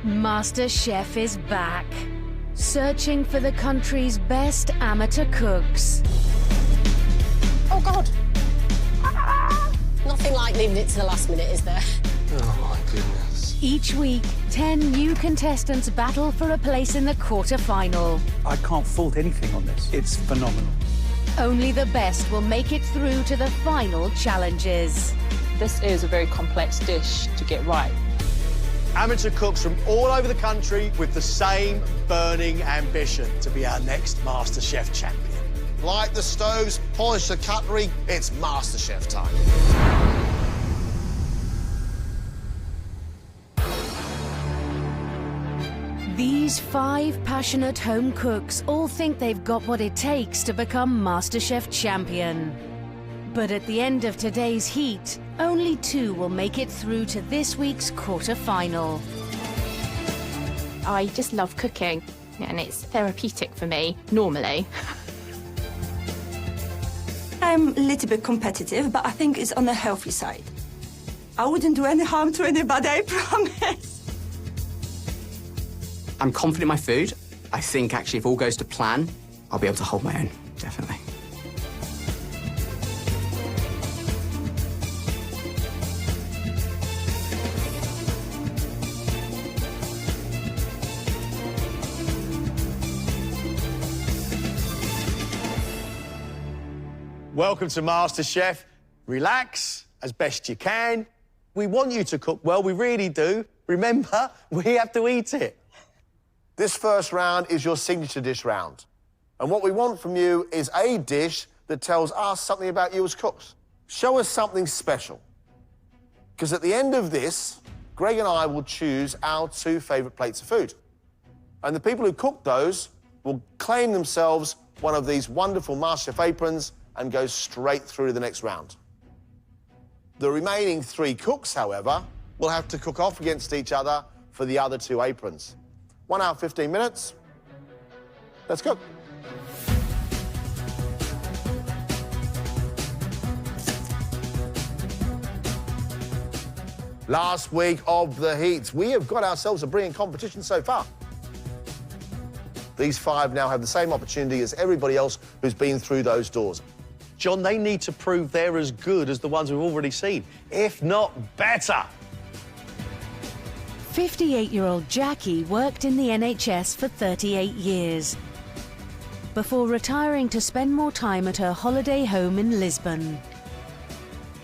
MasterChef is back, searching for the country's best amateur cooks. Oh, God. Nothing like leaving it to the last minute, is there? Oh, my goodness. Each week, 10 new contestants battle for a place in the quarter-final. I can't fault anything on this. It's phenomenal. Only the best will make it through to the final challenges. This is a very complex dish to get right. Amateur cooks from all over the country with the same burning ambition to be our next MasterChef champion. Light the stoves, polish the cutlery, it's MasterChef time. These 5 passionate home cooks all think they've got what it takes to become MasterChef champion. But at the end of today's heat, only 2 will make it through to this week's quarter-final. I just love cooking, and it's therapeutic for me, normally. I'm a little bit competitive, but I think it's on the healthy side. I wouldn't do any harm to anybody, I promise. I'm confident in my food. I think, actually, if all goes to plan, I'll be able to hold my own, definitely. Welcome to MasterChef. Relax as best you can. We want you to cook well, we really do. Remember, we have to eat it. This first round is your signature dish round. And what we want from you is a dish that tells us something about you as cooks. Show us something special. Because at the end of this, Greg and I will choose our 2 favourite plates of food. And the people who cook those will claim themselves one of these wonderful MasterChef aprons and go straight through to the next round. The remaining 3 cooks, however, will have to cook off against each other for the other 2 aprons. 1 hour, 15 minutes. Let's cook. Last week of the heats, we have got ourselves a brilliant competition so far. These 5 now have the same opportunity as everybody else who's been through those doors. John, they need to prove they're as good as the ones we've already seen, if not better. 58-year-old Jackie worked in the NHS for 38 years before retiring to spend more time at her holiday home in Lisbon.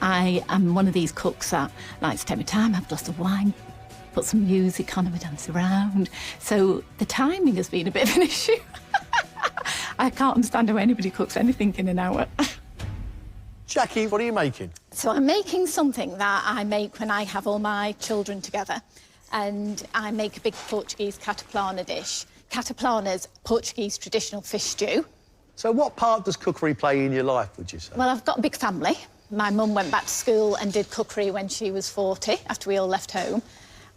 I am one of these cooks that likes to take my time, have a glass of wine, put some music on and we dance around. So the timing has been a bit of an issue. I can't understand how anybody cooks anything in an hour. Jackie, what are you making? So I'm making something that I make when I have all my children together. And I make a big Portuguese cataplana dish. Cataplana's Portuguese traditional fish stew. So what part does cookery play in your life, would you say? Well, I've got a big family. My mum went back to school and did cookery when she was 40, after we all left home,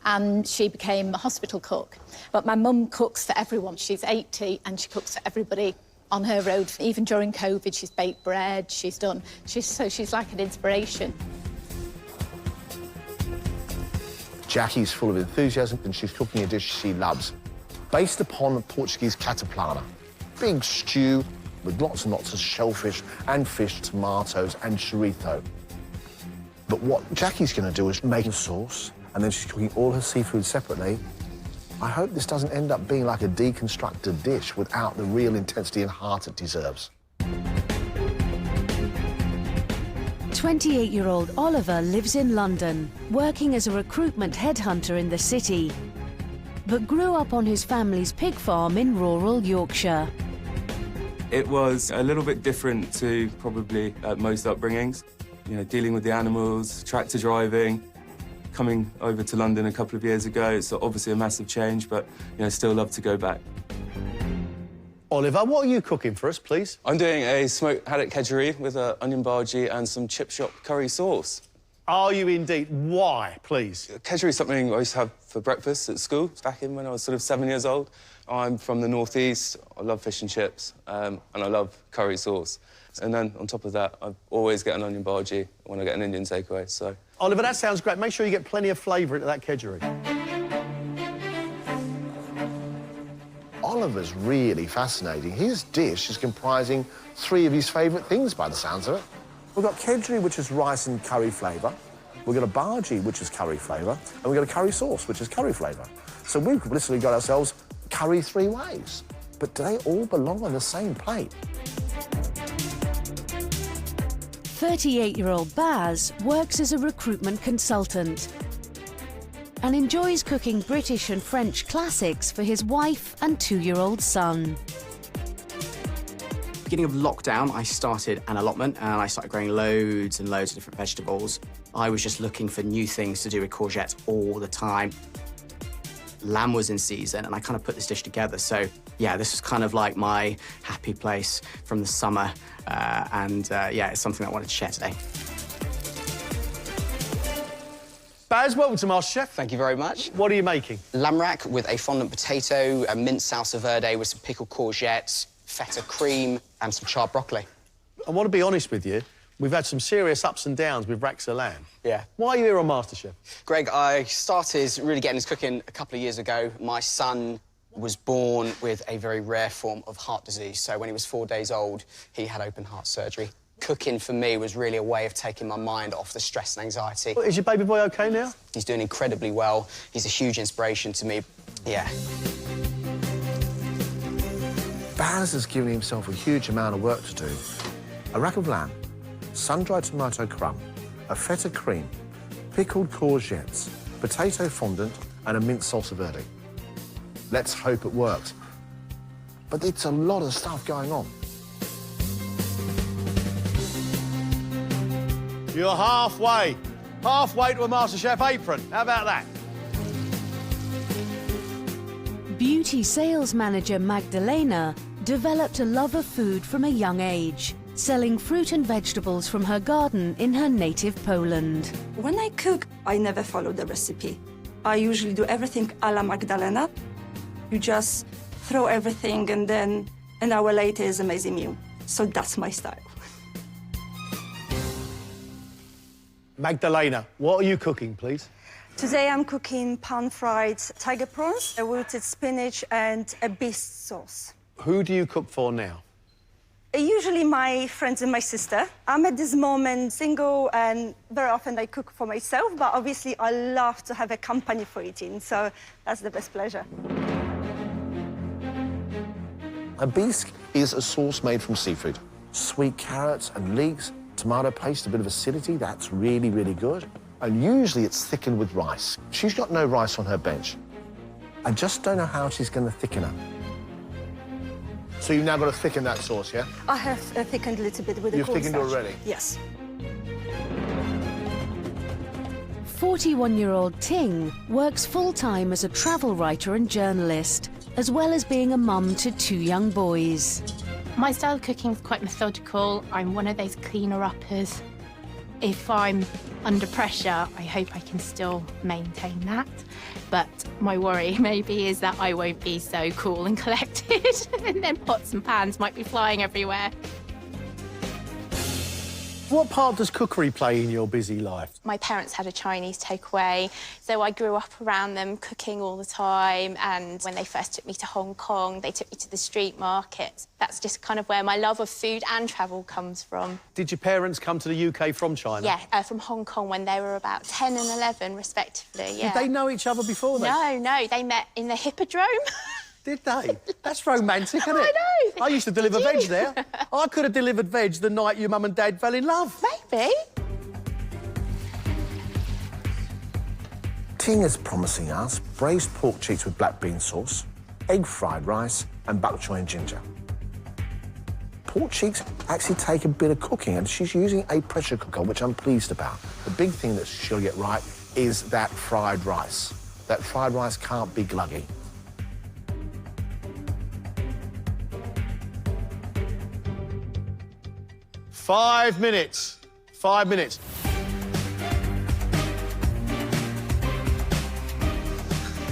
and she became a hospital cook. But my mum cooks for everyone. She's 80 and she cooks for everybody on her road. Even during COVID, she's baked bread, she's like an inspiration. Jackie's full of enthusiasm and she's cooking a dish she loves, based upon the Portuguese cataplana. Big stew with lots and lots of shellfish and fish, tomatoes and chorizo. But what Jackie's going to do is make a sauce, and then she's cooking all her seafood separately. I hope this doesn't end up being like a deconstructed dish without the real intensity and heart it deserves. 28-year-old Oliver lives in London, working as a recruitment headhunter in the city, but grew up on his family's pig farm in rural Yorkshire. It was a little bit different to probably most upbringings. You know, dealing with the animals, tractor driving. Coming over to London a couple of years ago, it's obviously a massive change, but, you know, still love to go back. Oliver, what are you cooking for us, please? I'm doing a smoked haddock kedgeree with an onion bhaji and some chip shop curry sauce. Are you indeed? Why, please? Kedgeree is something I used to have for breakfast at school back in when I was sort of 7 years old. I'm from the northeast. I love fish and chips, and I love curry sauce. And then on top of that, I always get an onion bhaji when I get an Indian takeaway. So, Oliver, that sounds great. Make sure you get plenty of flavour into that kedgeree. Oliver's really fascinating. His dish is comprising 3 of his favourite things, by the sounds of it. We've got kedgeree, which is rice and curry flavour. We've got a bhaji, which is curry flavour. And we've got a curry sauce, which is curry flavour. So we've literally got ourselves curry 3 ways. But do they all belong on the same plate? 38-year-old Baz works as a recruitment consultant and enjoys cooking British and French classics for his wife and 2-year-old son. Beginning of lockdown, I started an allotment and I started growing loads and loads of different vegetables. I was just looking for new things to do with courgettes all the time. Lamb was in season and I kind of put this dish together. So yeah, this was kind of like my happy place from the summer. Yeah, it's something I wanted to share today. Baz, welcome to MasterChef. Thank you very much. What are you making? Lamb rack with a fondant potato, a minced salsa verde with some pickled courgettes, feta cream and some charred broccoli. I want to be honest with you. We've had some serious ups and downs with racks of lamb. Yeah. Why are you here on MasterChef? Greg, I started really getting into cooking a couple of years ago. My son was born with a very rare form of heart disease. So when he was 4 days old, he had open heart surgery. Cooking for me was really a way of taking my mind off the stress and anxiety. Is your baby boy OK now? He's doing incredibly well. He's a huge inspiration to me. Yeah. Baz has given himself a huge amount of work to do. A rack of lamb, sun-dried tomato crumb, a feta cream, pickled courgettes, potato fondant and a minced salsa verde. Let's hope it works. But it's a lot of stuff going on. You're halfway. Halfway to a MasterChef apron. How about that? Beauty sales manager Magdalena developed a love of food from a young age, selling fruit and vegetables from her garden in her native Poland. When I cook, I never follow the recipe. I usually do everything a la Magdalena. You just throw everything and then an hour later is amazing meal. So that's my style. Magdalena, what are you cooking, please? Today I'm cooking pan-fried tiger prawns, a wilted spinach and a beast sauce. Who do you cook for now? Usually my friends and my sister. I'm at this moment single and very often I cook for myself, but obviously I love to have a company for eating, so that's the best pleasure. A bisque is a sauce made from seafood. Sweet carrots and leeks, tomato paste, a bit of acidity, that's really, really good. And usually it's thickened with rice. She's got no rice on her bench. I just don't know how she's going to thicken it. So you've now got to thicken that sauce, yeah? I have thickened a little bit with the You've thickened it already? Yes. 41-year-old Ting works full-time as a travel writer and journalist, as well as being a mum to 2 young boys. My style of cooking is quite methodical. I'm one of those cleaner-uppers. If I'm under pressure, I hope I can still maintain that. But my worry maybe is that I won't be so cool and collected and then pots and pans might be flying everywhere. What part does cookery play in your busy life? My parents had a Chinese takeaway, so I grew up around them cooking all the time. And when they first took me to Hong Kong, they took me to the street markets. That's just kind of where my love of food and travel comes from. Did your parents come to the UK from China? Yeah, from Hong Kong when they were about 10 and 11, respectively, yeah. Did they know each other before then? No, they met in the Hippodrome. Did they? That's romantic, isn't it? I know. I used to deliver veg there. I could have delivered veg the night your mum and dad fell in love. Maybe. Ting is promising us braised pork cheeks with black bean sauce, egg fried rice and bok choy and ginger. Pork cheeks actually take a bit of cooking and she's using a pressure cooker, which I'm pleased about. The big thing that she'll get right is that fried rice. That fried rice can't be gluggy. Five minutes. 5 minutes.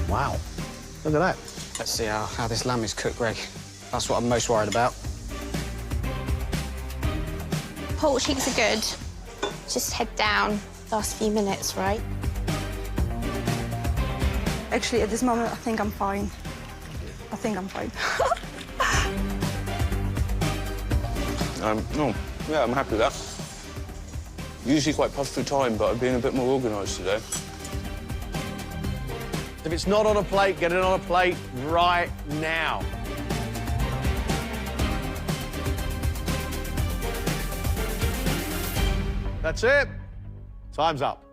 Wow. Look at that. Let's see how this lamb is cooked, Greg. That's what I'm most worried about. Pork cheeks are good. Just head down last few minutes, right? Actually, at this moment, I think I'm fine. I think I'm fine. No, yeah, I'm happy with that. Usually quite puffed through time, but I've been a bit more organised today. If it's not on a plate, get it on a plate right now. That's it. Time's up.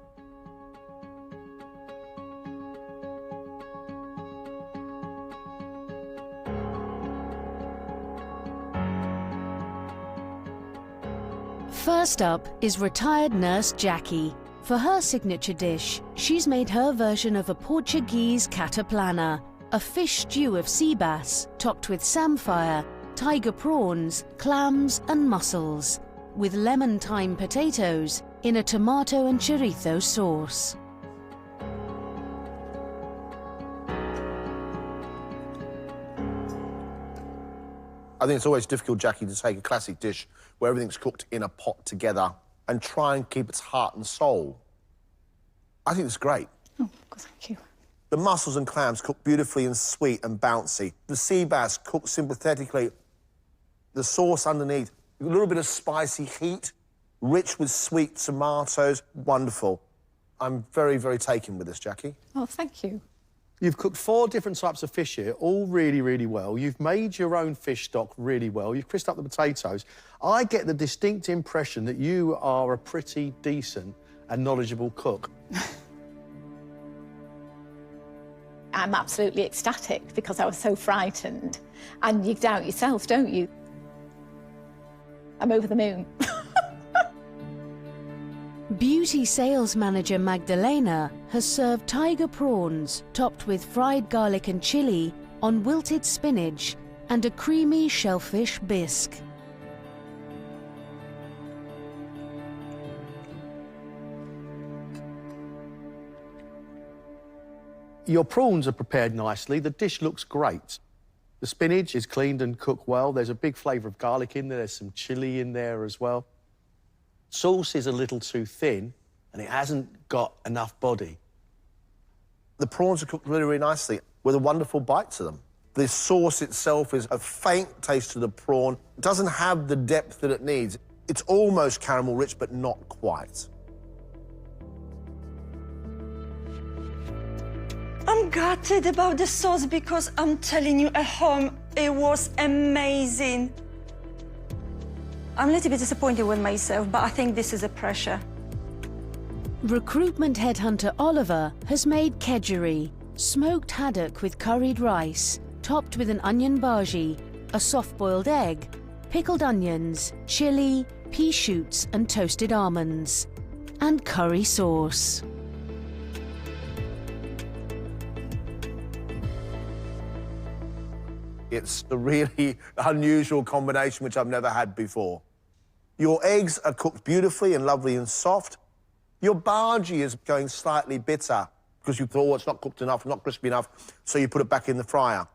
First up is retired nurse Jackie. For her signature dish, she's made her version of a Portuguese cataplana, a fish stew of sea bass topped with samphire, tiger prawns, clams and mussels, with lemon thyme potatoes in a tomato and chorizo sauce. I think it's always difficult, Jackie, to take a classic dish where everything's cooked in a pot together and try and keep its heart and soul. I think it's great. Oh, thank you. The mussels and clams cook beautifully and sweet and bouncy. The sea bass cooked sympathetically. The sauce underneath, a little bit of spicy heat, rich with sweet tomatoes. Wonderful. I'm very, very taken with this, Jackie. Oh, thank you. You've cooked 4 different types of fish here, all really, really well. You've made your own fish stock really well. You've crisped up the potatoes. I get the distinct impression that you are a pretty decent and knowledgeable cook. I'm absolutely ecstatic because I was so frightened. And you doubt yourself, don't you? I'm over the moon. Beauty sales manager Magdalena has served tiger prawns topped with fried garlic and chili on wilted spinach and a creamy shellfish bisque. Your prawns are prepared nicely. The dish looks great. The spinach is cleaned and cooked well. There's a big flavour of garlic in there. There's some chilli in there as well. Sauce is a little too thin, and it hasn't got enough body. The prawns are cooked really, really nicely with a wonderful bite to them. The sauce itself is a faint taste to the prawn. It doesn't have the depth that it needs. It's almost caramel rich, but not quite. I'm gutted about the sauce because I'm telling you, at home, it was amazing. I'm a little bit disappointed with myself, but I think this is a pressure. Recruitment headhunter Oliver has made kedgeree, smoked haddock with curried rice, topped with an onion bhaji, a soft-boiled egg, pickled onions, chilli, pea shoots and toasted almonds, and curry sauce. It's a really unusual combination which I've never had before. Your eggs are cooked beautifully and lovely and soft. Your bhaji is going slightly bitter because you thought, oh, it's not cooked enough, not crispy enough, so you put it back in the fryer.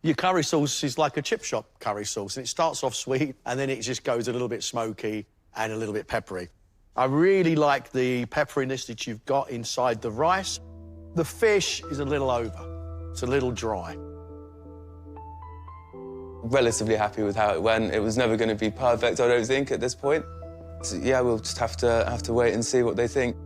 Your curry sauce is like a chip shop curry sauce, and it starts off sweet, and then it just goes a little bit smoky and a little bit peppery. I really like the pepperiness that you've got inside the rice. The fish is a little over. It's a little dry. Relatively happy with how it went. It was never going to be perfect, I don't think, at this point. So, yeah, we'll just have to wait and see what they think.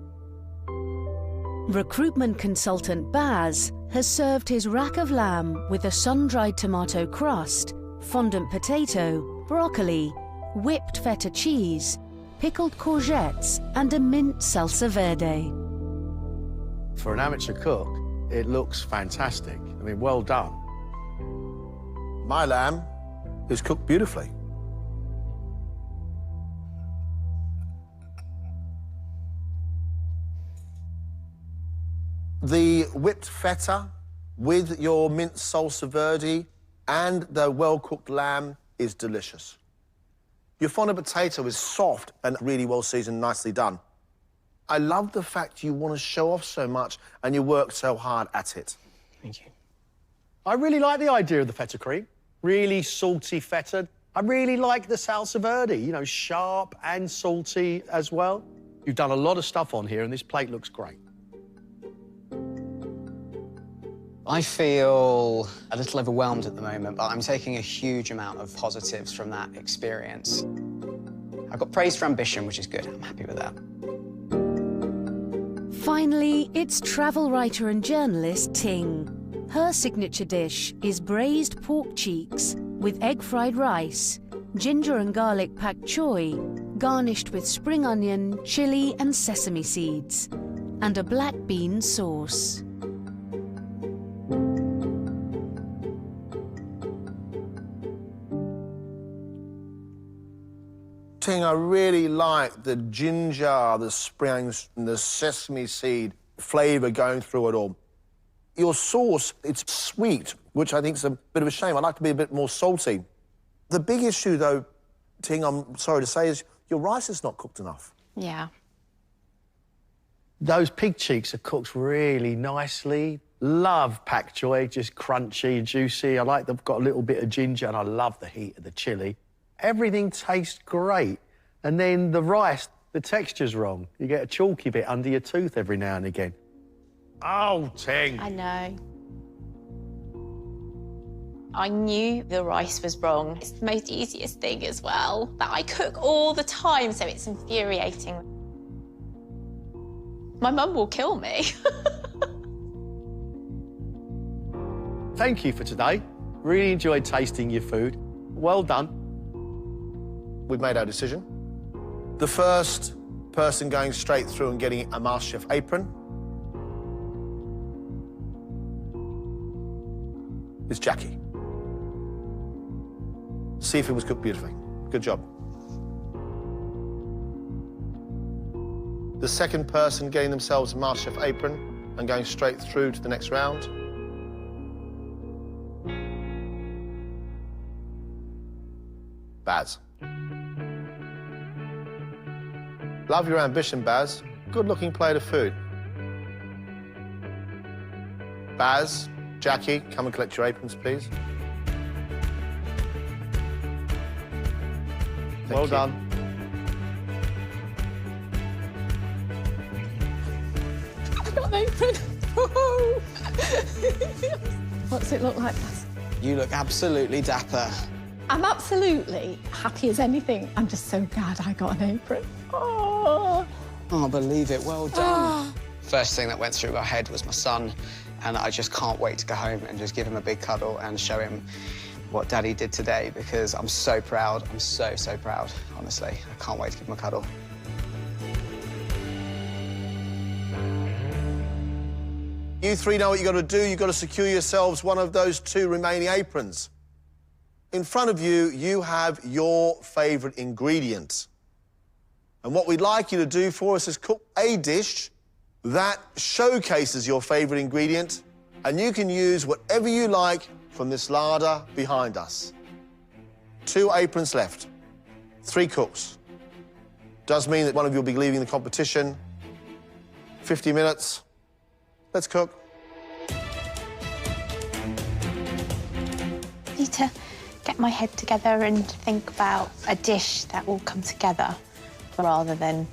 Recruitment consultant Baz has served his rack of lamb with a sun-dried tomato crust, fondant potato, broccoli, whipped feta cheese, pickled courgettes and a mint salsa verde. For an amateur cook, it looks fantastic. I mean, well done. My lamb is cooked beautifully. The whipped feta with your mint salsa verde and the well-cooked lamb is delicious. Your fondant potato is soft and really well seasoned, nicely done. I love the fact you want to show off so much and you work so hard at it. Thank you. I really like the idea of the feta cream. Really salty feta. I really like the salsa verde, you know, sharp and salty as well. You've done a lot of stuff on here, and this plate looks great. I feel a little overwhelmed at the moment, but I'm taking a huge amount of positives from that experience. I've got praise for ambition, which is good. I'm happy with that. Finally, it's travel writer and journalist Ting. Her signature dish is braised pork cheeks with egg fried rice, ginger and garlic pak choy, garnished with spring onion, chili and sesame seeds, and a black bean sauce. Ting, I really like the ginger, the springs, and the sesame seed flavour going through it all. Your sauce, it's sweet, which I think is a bit of a shame. I'd like to be a bit more salty. The big issue, though, Ting, I'm sorry to say, is your rice is not cooked enough. Yeah. Those pig cheeks are cooked really nicely. Love pak choy, just crunchy, juicy. I like they've got a little bit of ginger, and I love the heat of the chilli. Everything tastes great. And then the rice, the texture's wrong. You get a chalky bit under your tooth every now and again. Oh, Ting. I know. I knew the rice was wrong. It's the most easiest thing as well, that I cook all the time, so it's infuriating. My mum will kill me. Thank you for today. Really enjoyed tasting your food. Well done. We've made our decision. The first person going straight through and getting a MasterChef apron is Jackie. Seafood was cooked beautifully. Good job. The second person getting themselves a MasterChef apron and going straight through to the next round Baz. Love your ambition, Baz. Good-looking plate of food. Baz, Jackie, come and collect your aprons, please. Well done. I've got an apron. What's it look like, Baz? You look absolutely dapper. I'm absolutely happy as anything. I'm just so glad I got an apron. Oh, Oh, believe it. Well done. First thing that went through my head was my son, and I just can't wait to go home and just give him a big cuddle and show him what Daddy did today, because I'm so proud. I'm so, so proud, honestly. I can't wait to give him a cuddle. You three know what you've got to do. You've got to secure yourselves one of those two remaining aprons. In front of you, you have your favourite ingredient. And what we'd like you to do for us is cook a dish that showcases your favourite ingredient, and you can use whatever you like from this larder behind us. 2 aprons left, 3 cooks. Does mean that one of you will be leaving the competition. 50 minutes. Let's cook. I need to get my head together and think about a dish that will come together rather than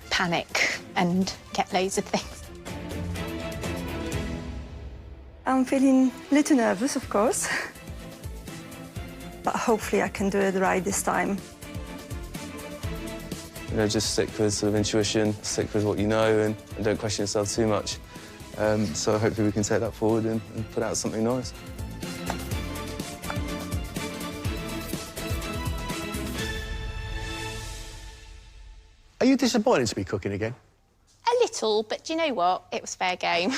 panic and get loads of things. I'm feeling a little nervous, of course, but hopefully I can do it right this time. You know, just stick with sort of intuition, stick with what you know, and don't question yourself too much. So hopefully we can take that forward and put out something nice. Are you disappointed to be cooking again? A little, but do you know what? It was fair game.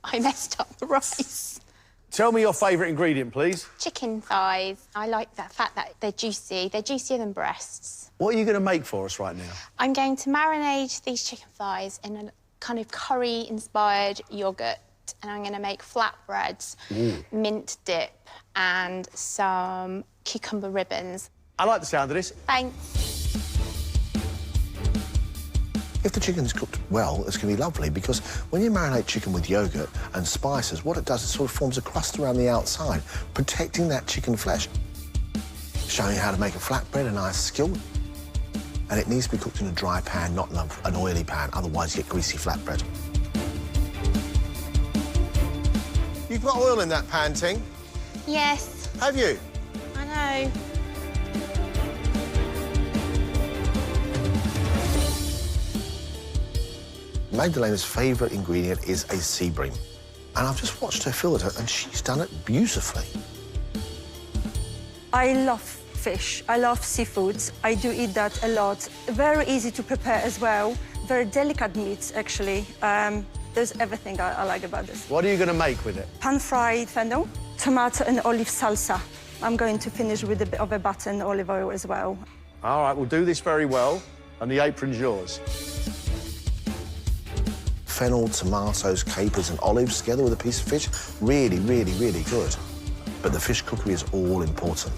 I messed up the rice. Tell me your favourite ingredient, please. Chicken thighs. I like that fact that they're juicy. They're juicier than breasts. What are you going to make for us right now? I'm going to marinate these chicken thighs in a kind of curry-inspired yoghurt, and I'm going to make flatbreads, mint dip, and some cucumber ribbons. I like the sound of this. Thanks. If the chicken's cooked well, it's going to be lovely, because when you marinate chicken with yogurt and spices, what it does is sort of forms a crust around the outside, protecting that chicken flesh. Showing you how to make a flatbread, a nice skill. And it needs to be cooked in a dry pan, not in an oily pan, otherwise you get greasy flatbread. You've got oil in that pan, Ting. Yes. Have you? I know. Magdalena's favourite ingredient is a sea bream. And I've just watched her fill it, and she's done it beautifully. I love fish. I love seafoods. I do eat that a lot. Very easy to prepare as well. Very delicate meats, actually. There's everything I like about this. What are you going to make with it? Pan-fried fennel, tomato and olive salsa. I'm going to finish with a bit of a butter and olive oil as well. All right, we'll do this very well, and the apron's yours. Fennel, tomatoes, capers and olives together with a piece of fish. Really, really, really good. But the fish cookery is all important.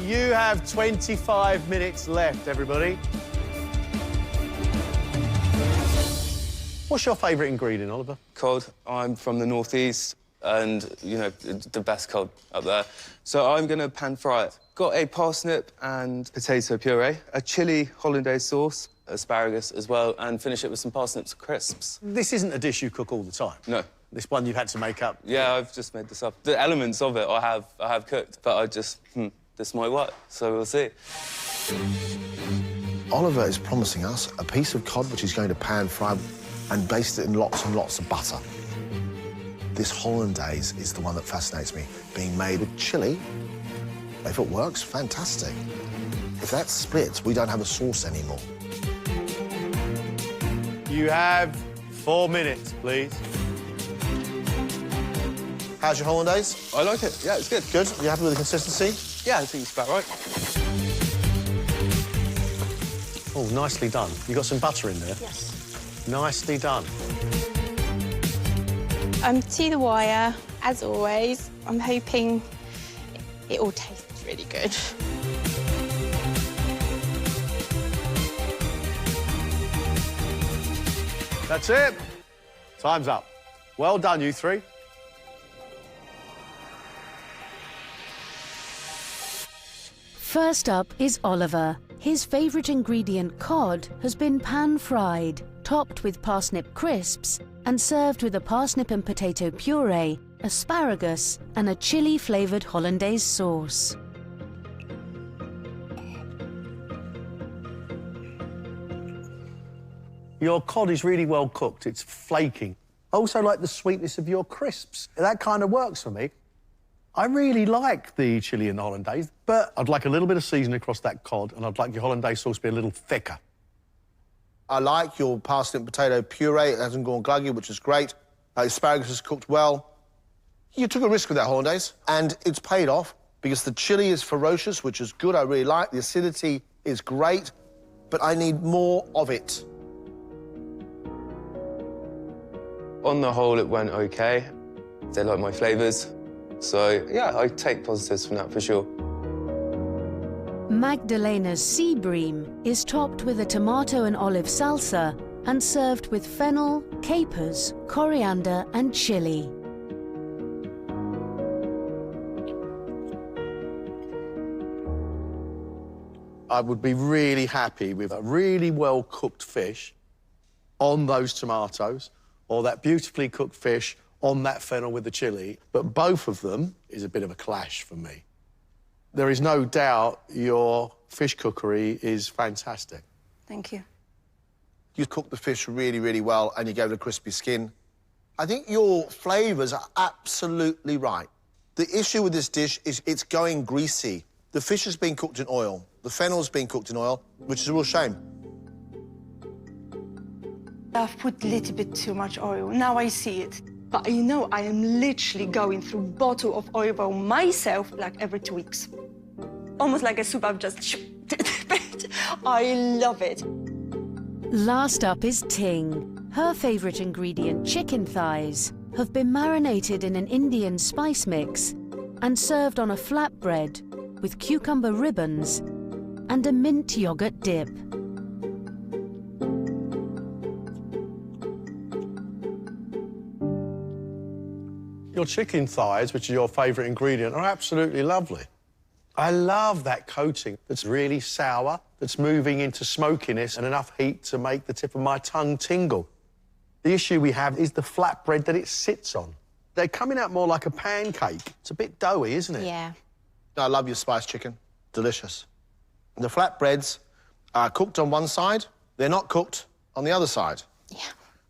You have 25 minutes left, everybody. What's your favourite ingredient, Oliver? Cod. I'm from the northeast, and, you know, the best cod up there. So I'm going to pan-fry it. Got a parsnip and potato puree, a chili hollandaise sauce, asparagus as well, and finish it with some parsnips crisps. This isn't a dish you cook all the time. No. This one you've had to make up. Yeah, I've just made this up. The elements of it I have cooked, but I just, this might work, so we'll see. Oliver is promising us a piece of cod which he's going to pan-fry and baste it in lots and lots of butter. This hollandaise is the one that fascinates me, being made with chili. If it works, fantastic. If that splits, we don't have a sauce anymore. You have 4 minutes, please. How's your hollandaise? I like it. Yeah, it's good. Good? You happy with the consistency? Yeah, I think it's about right. Oh, nicely done. You got some butter in there? Yes. Nicely done. To the wire, as always. I'm hoping it all tastes really good. That's it. Time's up. Well done, you three. First up is Oliver. His favourite ingredient, cod, has been pan-fried, topped with parsnip crisps, and served with a parsnip and potato puree, asparagus, and a chili-flavoured hollandaise sauce. Your cod is really well cooked. It's flaking. I also like the sweetness of your crisps. That kind of works for me. I really like the chili and the hollandaise, but I'd like a little bit of seasoning across that cod, and I'd like your hollandaise sauce to be a little thicker. I like your parsnip and potato puree. It hasn't gone gluggy, which is great. Asparagus is cooked well. You took a risk with that hollandaise, and it's paid off because the chili is ferocious, which is good. I really like. The acidity is great, but I need more of it. On the whole, it went OK. They like my flavours. So, yeah, I take positives from that for sure. Magdalena's sea bream is topped with a tomato and olive salsa and served with fennel, capers, coriander and chili. I would be really happy with a really well-cooked fish on those tomatoes, or that beautifully cooked fish on that fennel with the chili, but both of them is a bit of a clash for me. There is no doubt your fish cookery is fantastic. Thank you. You cooked the fish really, really well, and you gave it a crispy skin. I think your flavours are absolutely right. The issue with this dish is it's going greasy. The fish has been cooked in oil. The fennel's been cooked in oil, which is a real shame. I've put a little bit too much oil. Now I see it. But you know, I am literally going through a bottle of olive oil myself like every 2 weeks. Almost like a soup I've just... I love it. Last up is Ting. Her favourite ingredient, chicken thighs, have been marinated in an Indian spice mix and served on a flatbread with cucumber ribbons and a mint yoghurt dip. Your chicken thighs, which are your favourite ingredient, are absolutely lovely. I love that coating that's really sour, that's moving into smokiness and enough heat to make the tip of my tongue tingle. The issue we have is the flatbread that it sits on. They're coming out more like a pancake. It's a bit doughy, isn't it? Yeah. I love your spiced chicken. Delicious. The flatbreads are cooked on one side. They're not cooked on the other side. Yeah.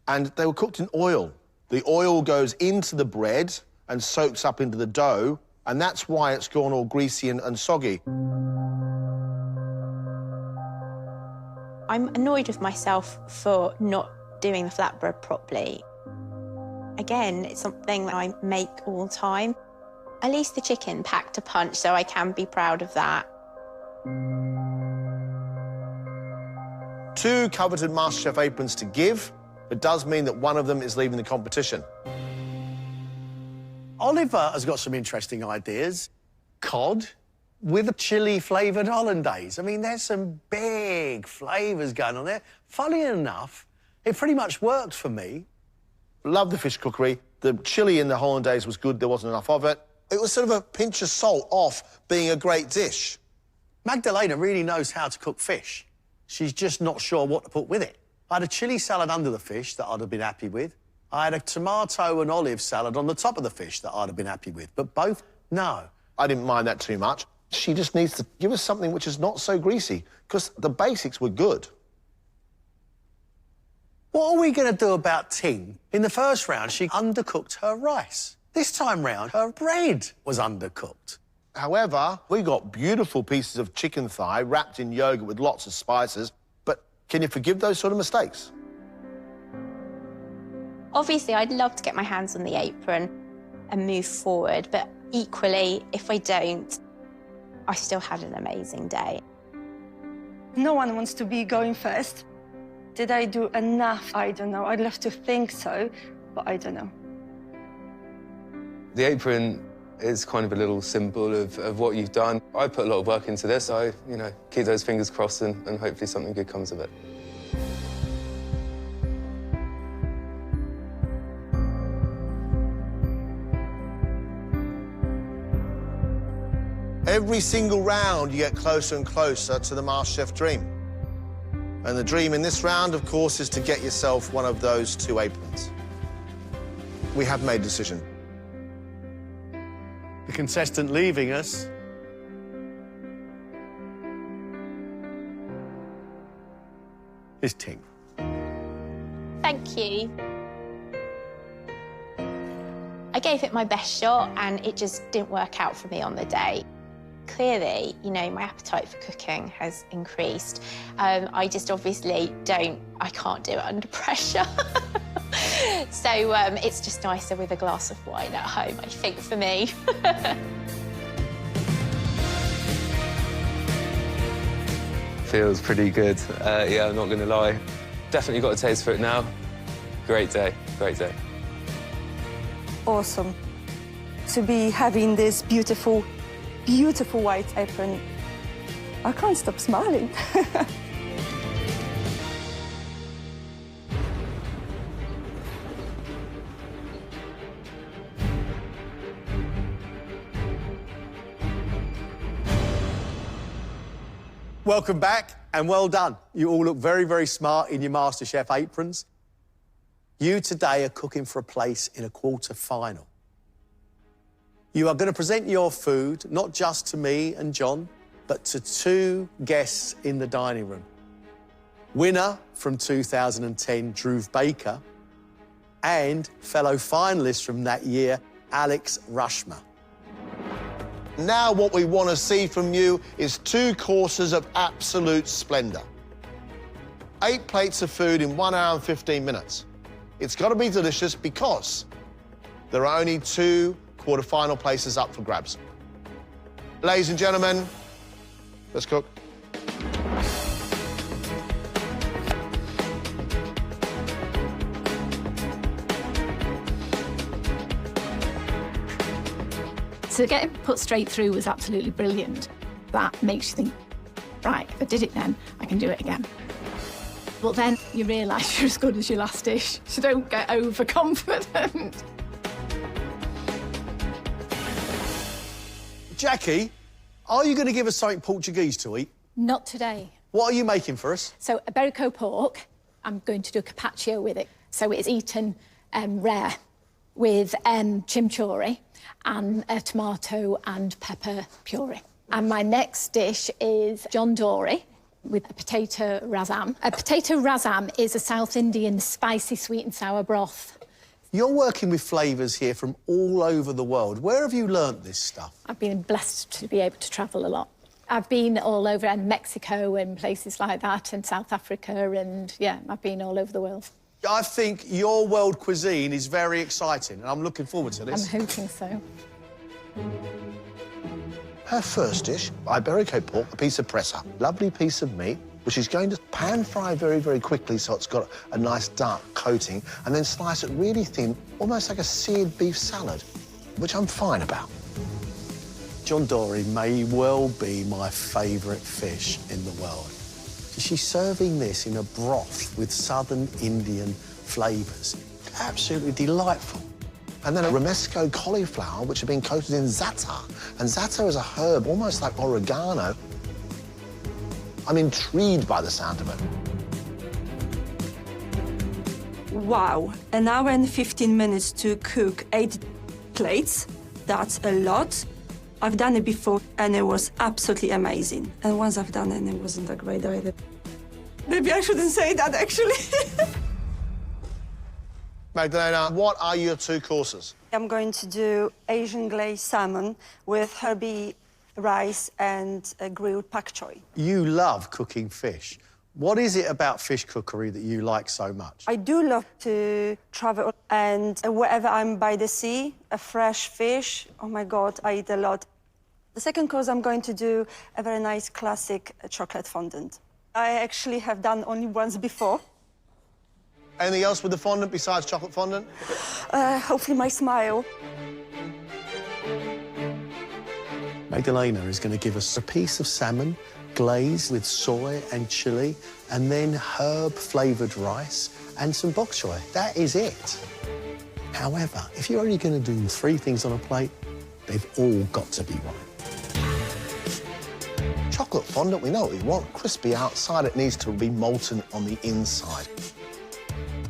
And they were cooked in oil. The oil goes into the bread and soaks up into the dough, and that's why it's gone all greasy and soggy. I'm annoyed with myself for not doing the flatbread properly. Again, it's something that I make all the time. At least the chicken packed a punch, so I can be proud of that. 2 coveted MasterChef aprons to give. It does mean that one of them is leaving the competition. Oliver has got some interesting ideas. Cod with a chili-flavoured hollandaise. I mean, there's some big flavours going on there. Funny enough, it pretty much worked for me. Love the fish cookery. The chili in the hollandaise was good. There wasn't enough of it. It was sort of a pinch of salt off being a great dish. Magdalena really knows how to cook fish. She's just not sure what to put with it. I had a chilli salad under the fish that I'd have been happy with. I had a tomato and olive salad on the top of the fish that I'd have been happy with. But both, no. I didn't mind that too much. She just needs to give us something which is not so greasy, because the basics were good. What are we going to do about Ting? In the first round, she undercooked her rice. This time round, her bread was undercooked. However, we got beautiful pieces of chicken thigh wrapped in yogurt with lots of spices. But can you forgive those sort of mistakes? Obviously, I'd love to get my hands on the apron and move forward, but equally, if I don't, I still had an amazing day. No one wants to be going first. Did I do enough? I don't know. I'd love to think so, but I don't know. The apron is kind of a little symbol of what you've done. I put a lot of work into this. I, keep those fingers crossed and hopefully something good comes of it. Every single round, you get closer and closer to the MasterChef dream. And the dream in this round, of course, is to get yourself one of those 2 aprons. We have made a decision. The contestant leaving us is Ting. Thank you. I gave it my best shot and it just didn't work out for me on the day. Clearly, my appetite for cooking has increased. I just obviously I can't do it under pressure. So it's just nicer with a glass of wine at home, I think, for me. Feels pretty good. Yeah, I'm not going to lie. Definitely got a taste for it now. Great day, great day. Awesome. To be having this beautiful, beautiful white apron. I can't stop smiling. Welcome back, and well done. You all look very, very smart in your MasterChef aprons. You today are cooking for a place in a quarter-final. You are going to present your food not just to me and John, but to 2 guests in the dining room. Winner from 2010, Drew Baker, and fellow finalist from that year, Alex Rushmer. Now what we want to see from you is 2 courses of absolute splendour. 8 plates of food in 1 hour and 15 minutes. It's got to be delicious because there are only 2 quarter-final places up for grabs. Ladies and gentlemen, let's cook. So getting put straight through was absolutely brilliant. That makes you think, right, if I did it then, I can do it again. But then you realise you're as good as your last dish, so don't get overconfident. Jackie, are you going to give us something Portuguese to eat? Not today. What are you making for us? So, Iberico pork, I'm going to do a carpaccio with it. So it's eaten rare with chimichurri and tomato and pepper puree. And my next dish is John Dory with a potato rasam. A potato rasam is a South Indian spicy sweet and sour broth. You're working with flavours here from all over the world. Where have you learnt this stuff? I've been blessed to be able to travel a lot. I've been all over, and Mexico and places like that, and South Africa, and, yeah, I've been all over the world. I think your world cuisine is very exciting, and I'm looking forward to this. I'm hoping so. Her first dish, Iberico pork, a piece of pressa. Lovely piece of meat, which she's going to pan-fry very, very quickly so it's got a nice dark coating, and then slice it really thin, almost like a seared beef salad, which I'm fine about. John Dory may well be my favourite fish in the world. She's serving this in a broth with southern Indian flavours. Absolutely delightful. And then a romesco cauliflower, which had been coated in za'atar. And za'atar is a herb, almost like oregano. I'm intrigued by the sound of it. Wow, an hour and 15 minutes to cook 8 plates. That's a lot. I've done it before, and it was absolutely amazing. And once I've done it, it wasn't that great either. Maybe I shouldn't say that, actually. Magdalena, what are your 2 courses? I'm going to do Asian glazed salmon with herby rice and grilled pak choy. You love cooking fish. What is it about fish cookery that you like so much? I do love to travel, and wherever I'm by the sea, a fresh fish, oh my God, I eat a lot. The second course, I'm going to do a very nice classic chocolate fondant. I actually have done only once before. Anything else with the fondant besides chocolate fondant? Hopefully my smile. Magdalena is going to give us a piece of salmon glazed with soy and chili, and then herb-flavoured rice and some bok choy. That is it. However, if you're only going to do 3 things on a plate, they've all got to be right. Chocolate fondant, we know what we want. Crispy outside, it needs to be molten on the inside.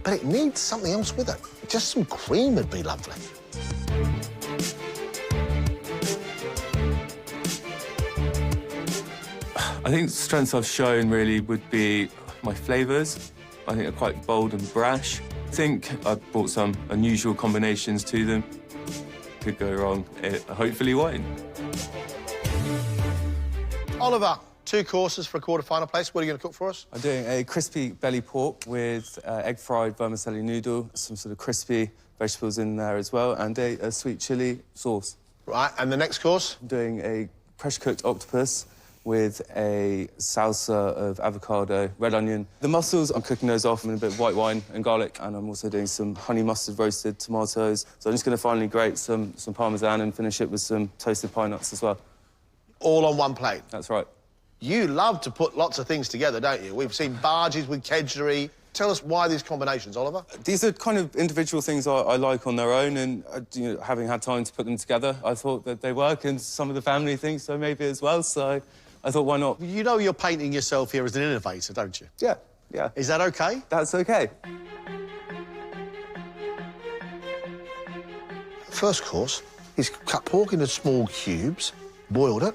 But it needs something else with it. Just some cream would be lovely. I think the strengths I've shown really would be my flavours. I think they're quite bold and brash. I think I've brought some unusual combinations to them. Could go wrong, hopefully won't. Oliver, 2 courses for a quarter-final place. What are you going to cook for us? I'm doing a crispy belly pork with egg-fried vermicelli noodle, some sort of crispy vegetables in there as well, and a sweet chilli sauce. Right, and the next course? I'm doing a pressure-cooked octopus with a salsa of avocado, red onion. The mussels, I'm cooking those off with a bit of white wine and garlic, and I'm also doing some honey mustard roasted tomatoes. So I'm just going to finally grate some parmesan and finish it with some toasted pine nuts as well. All on one plate? That's right. You love to put lots of things together, don't you? We've seen barges with kedgeree. Tell us why these combinations, Oliver. These are kind of individual things I like on their own, and you know, having had time to put them together, I thought that they work, and some of the family thinks so maybe as well, so I thought, why not? You know you're painting yourself here as an innovator, don't you? Yeah, yeah. Is that OK? That's OK. First course, he's cut pork into small cubes, boiled it,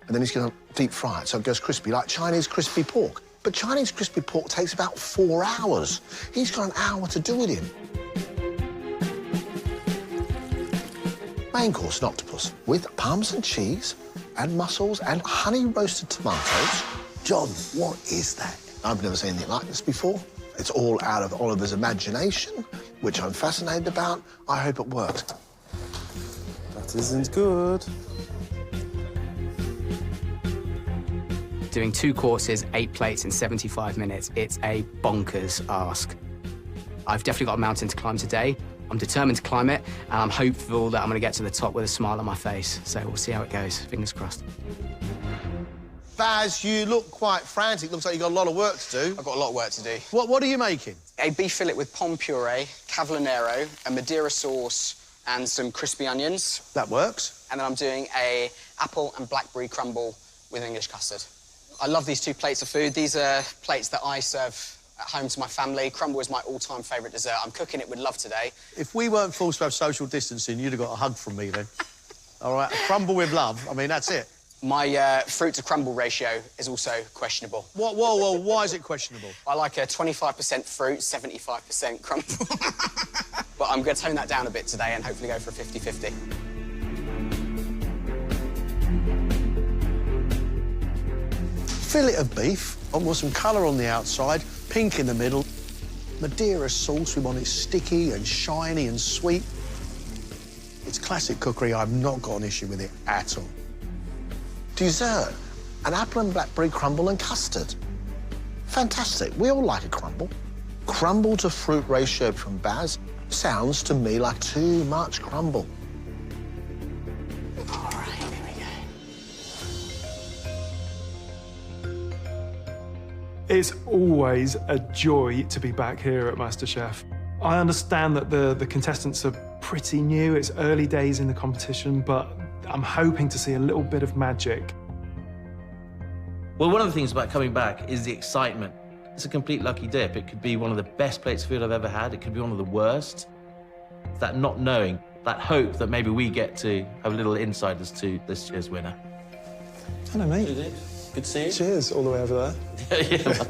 and then he's going to deep fry it so it goes crispy, like Chinese crispy pork. But Chinese crispy pork takes about 4 hours. He's got an hour to do it in. Main course, an octopus with parmesan cheese and mussels and honey-roasted tomatoes. John, what is that? I've never seen anything like this before. It's all out of Oliver's imagination, which I'm fascinated about. I hope it works. That isn't good. Doing 2 courses, 8 plates in 75 minutes, it's a bonkers ask. I've definitely got a mountain to climb today. I'm determined to climb it, and I'm hopeful that I'm going to get to the top with a smile on my face. So we'll see how it goes. Fingers crossed. Baz, you look quite frantic. Looks like you've got a lot of work to do. I've got a lot of work to do. What are you making? A beef fillet with pom puree, cavallonero, a Madeira sauce, and some crispy onions. That works. And then I'm doing a apple and blackberry crumble with English custard. I love these 2 plates of food. These are plates that I serve at home to my family. Crumble is my all-time favourite dessert. I'm cooking it with love today. If we weren't forced to have social distancing, you'd have got a hug from me then. All right, a crumble with love. I mean, that's it. My fruit to crumble ratio is also questionable. What? Whoa, why is it questionable? I like a 25% fruit, 75% crumble. But I'm going to tone that down a bit today and hopefully go for a 50-50. Fillet of beef. I want some colour on the outside, pink in the middle. Madeira sauce, we want it sticky and shiny and sweet. It's classic cookery. I've not got an issue with it at all. Dessert, an apple and blackberry crumble and custard. Fantastic. We all like a crumble. Crumble to fruit ratio from Baz sounds to me like too much crumble. All right, here we go. It's always a joy to be back here at MasterChef. I understand that the contestants are pretty new. It's early days in the competition, but I'm hoping to see a little bit of magic. Well, one of the things about coming back is the excitement. It's a complete lucky dip. It could be one of the best plates of food I've ever had. It could be one of the worst. It's that not knowing, that hope that maybe we get to have a little insight as to this year's winner. Hello, mate. Good to see you. Cheers, all the way over there. Yeah.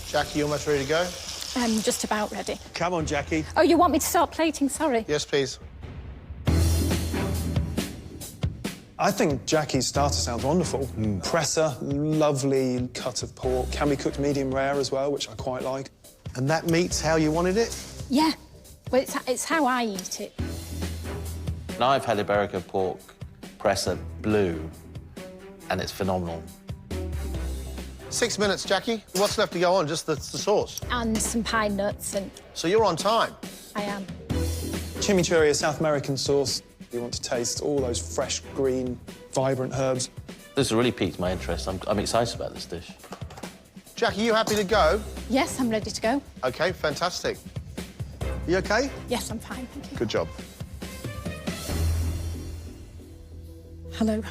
Jackie, you almost ready to go? I'm just about ready. Come on, Jackie. Oh, you want me to start plating? Sorry. Yes, please. I think Jackie's starter sounds wonderful. Presser, lovely cut of pork. Can be cooked medium rare as well, which I quite like. And that meat's how you wanted it? Yeah, but it's how I eat it. Now I've had Iberico pork presser blue, and it's phenomenal. 6 minutes, Jackie. What's left to go on? Just the sauce? And some pine nuts, and So you're on time. I am. Chimichurri, a South American sauce. You want to taste all those fresh, green, vibrant herbs. This has really piqued my interest. I'm excited about this dish. Jackie, you happy to go? Yes, I'm ready to go. OK, fantastic. You OK? Yes, I'm fine, thank you. Good job. Hello.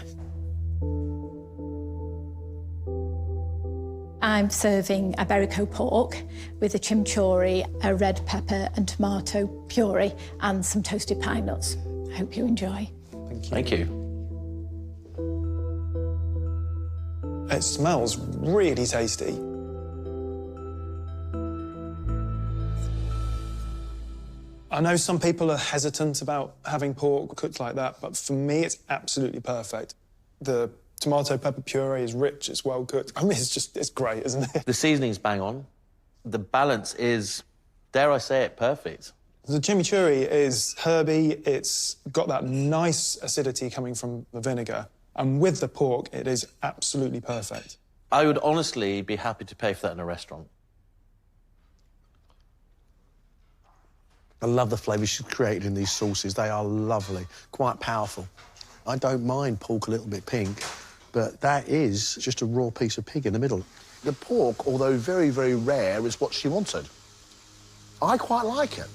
I'm serving Iberico pork with a chimichurri, a red pepper and tomato puree, and some toasted pine nuts. I hope you enjoy. Thank you. It smells really tasty. I know some people are hesitant about having pork cooked like that, but for me, it's absolutely perfect. The tomato pepper puree is rich, it's well cooked. I mean, it's great, isn't it? The seasoning's bang on. The balance is, dare I say it, perfect. The chimichurri is herby, it's got that nice acidity coming from the vinegar, and with the pork, it is absolutely perfect. I would honestly be happy to pay for that in a restaurant. I love the flavours she's created in these sauces. They are lovely, quite powerful. I don't mind pork a little bit pink, but that is just a raw piece of pig in the middle. The pork, although very, very rare, is what she wanted. I quite like it.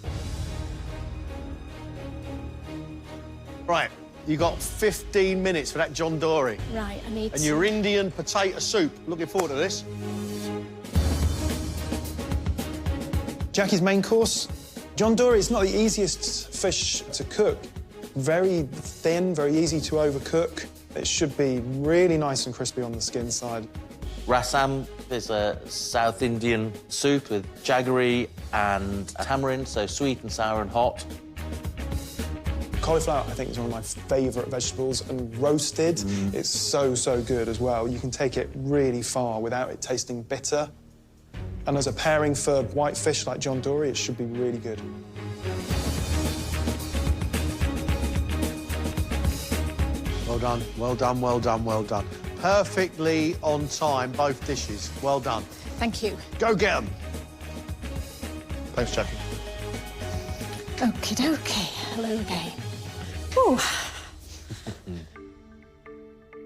Right, you got 15 minutes for that John Dory. Right, I need And your Indian potato soup. Looking forward to this. Jackie's main course. John Dory is not the easiest fish to cook. Very thin, very easy to overcook. It should be really nice and crispy on the skin side. Rasam is a South Indian soup with jaggery and tamarind, so sweet and sour and hot. Cauliflower, I think, is one of my favourite vegetables, and roasted, it's so, so good as well. You can take it really far without it tasting bitter. And as a pairing for white fish like John Dory, it should be really good. Well done, well done, well done, well done. Perfectly on time, both dishes. Well done. Thank you. Go get them. Thanks, Jackie. Okie dokie. Hello again. Ooh.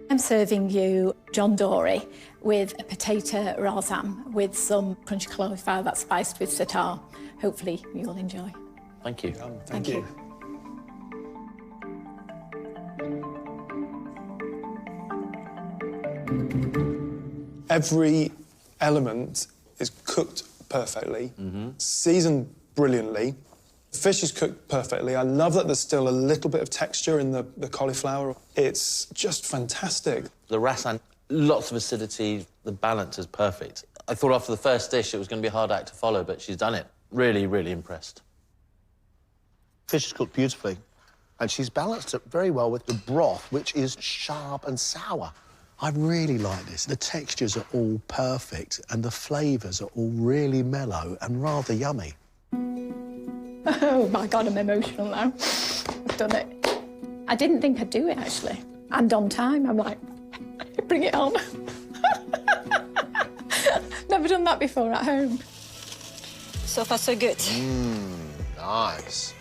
I'm serving you John Dory with a potato rasam with some crunchy cauliflower that's spiced with satar. Hopefully you'll enjoy. Thank you. Thank you. Every element is cooked perfectly, seasoned brilliantly. The fish is cooked perfectly. I love that there's still a little bit of texture in the cauliflower. It's just fantastic. The rasan, lots of acidity, the balance is perfect. I thought after the first dish it was going to be a hard act to follow, but she's done it. Really, really impressed. Fish is cooked beautifully, and she's balanced it very well with the broth, which is sharp and sour. I really like this. The textures are all perfect, and the flavours are all really mellow and rather yummy. Oh, my God, I'm emotional now. I've done it. I didn't think I'd do it, actually. And on time, I'm like, bring it on. Never done that before at home. So far, so good. Nice.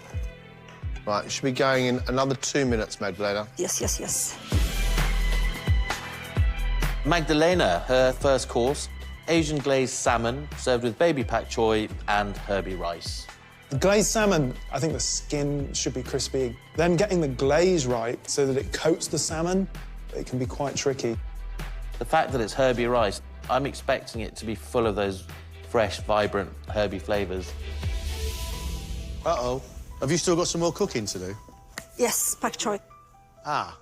Right, you should be going in another 2 minutes, Magdalena. Yes, yes, yes. Magdalena, her first course, Asian glazed salmon served with baby pak choy and herby rice. The glazed salmon, I think the skin should be crispy. Then getting the glaze right so that it coats the salmon, it can be quite tricky. The fact that it's herby rice, I'm expecting it to be full of those fresh, vibrant, herby flavours. Uh-oh. Have you still got some more cooking to do? Yes, pak choy. Ah.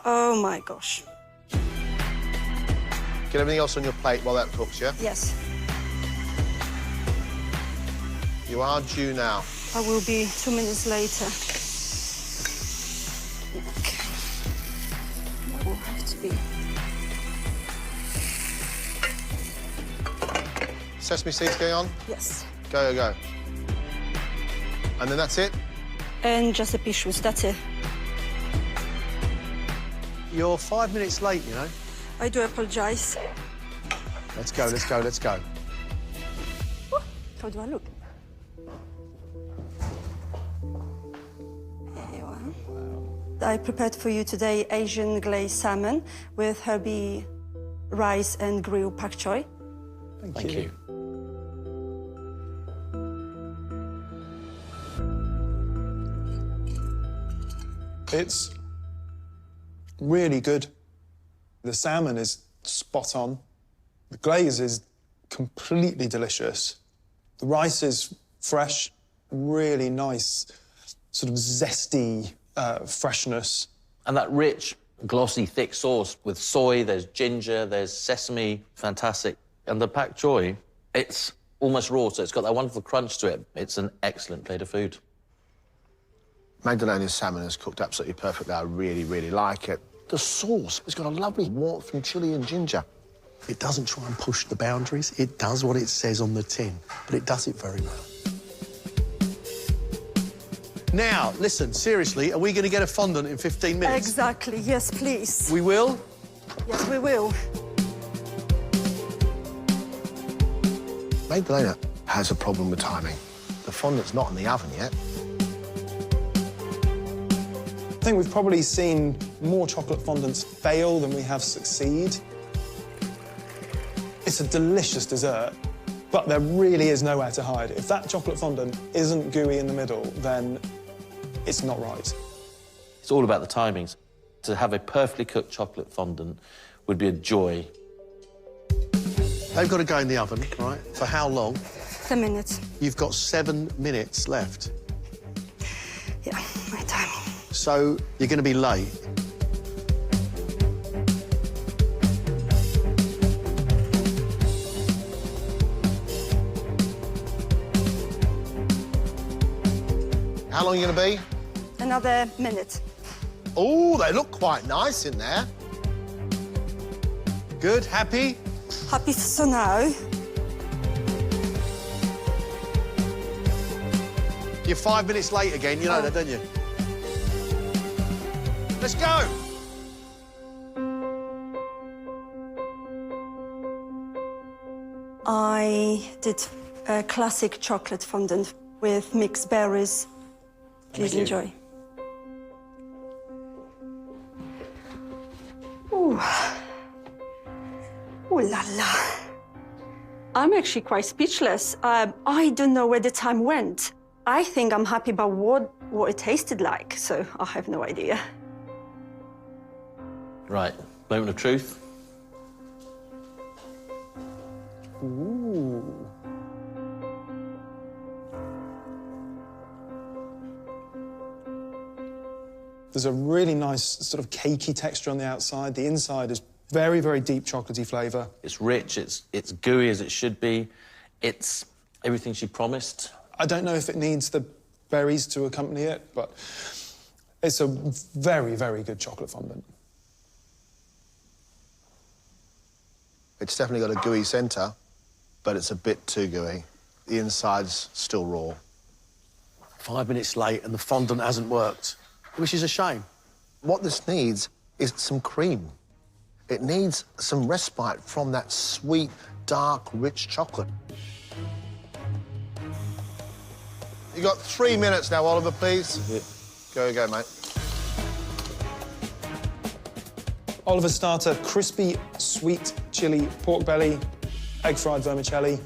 Oh, my gosh. Get everything else on your plate while that cooks, yeah? Yes. You are due now. I will be 2 minutes later. Okay. That will have to be... Sesame seeds going on? Yes. Go, go, go. And then that's it? And just the pishus, that's it. You're 5 minutes late, you know. I do apologize. Let's go, let's go, let's go. How do I look? There you are. I prepared for you today Asian glazed salmon with herby rice and grilled pak choy. Thank you. It's really good. The salmon is spot on. The glaze is completely delicious. The rice is fresh, really nice, sort of zesty freshness. And that rich, glossy, thick sauce with soy, there's ginger, there's sesame, fantastic. And the pak choy, it's almost raw, so it's got that wonderful crunch to it. It's an excellent plate of food. Magdalena's salmon is cooked absolutely perfectly. I really, really like it. The sauce has got a lovely warmth from chilli and ginger. It doesn't try and push the boundaries. It does what it says on the tin, but it does it very well. Now, listen, seriously, are we going to get a fondant in 15 minutes? Exactly, yes, please. We will? Yes, we will. Magdalena has a problem with timing. The fondant's not in the oven yet. I think we've probably seen more chocolate fondants fail than we have succeed. It's a delicious dessert, but there really is nowhere to hide. If that chocolate fondant isn't gooey in the middle, then it's not right. It's all about the timings. To have a perfectly cooked chocolate fondant would be a joy. They've got to go in the oven, right? For how long? 10 minutes. You've got 7 minutes left. Yeah, my timing. So you're going to be late. How long are you going to be? Another minute. Oh, they look quite nice in there. Good, happy? Happy for now. You're 5 minutes late again, you know that, don't you? Let's go! I did a classic chocolate fondant with mixed berries. Please enjoy. Ooh. Ooh la la. I'm actually quite speechless. I don't know where the time went. I think I'm happy about what it tasted like, so I have no idea. Right, moment of truth. Ooh. There's a really nice sort of cakey texture on the outside. The inside is very, very deep chocolatey flavour. It's rich, it's gooey as it should be. It's everything she promised. I don't know if it needs the berries to accompany it, but it's a very, very good chocolate fondant. It's definitely got a gooey centre, but it's a bit too gooey. The inside's still raw. 5 minutes late and the fondant hasn't worked, which is a shame. What this needs is some cream. It needs some respite from that sweet, dark, rich chocolate. You got 3 minutes now, Oliver, please. Go, mate. Oliver's starter, crispy, sweet chili pork belly, egg fried vermicelli.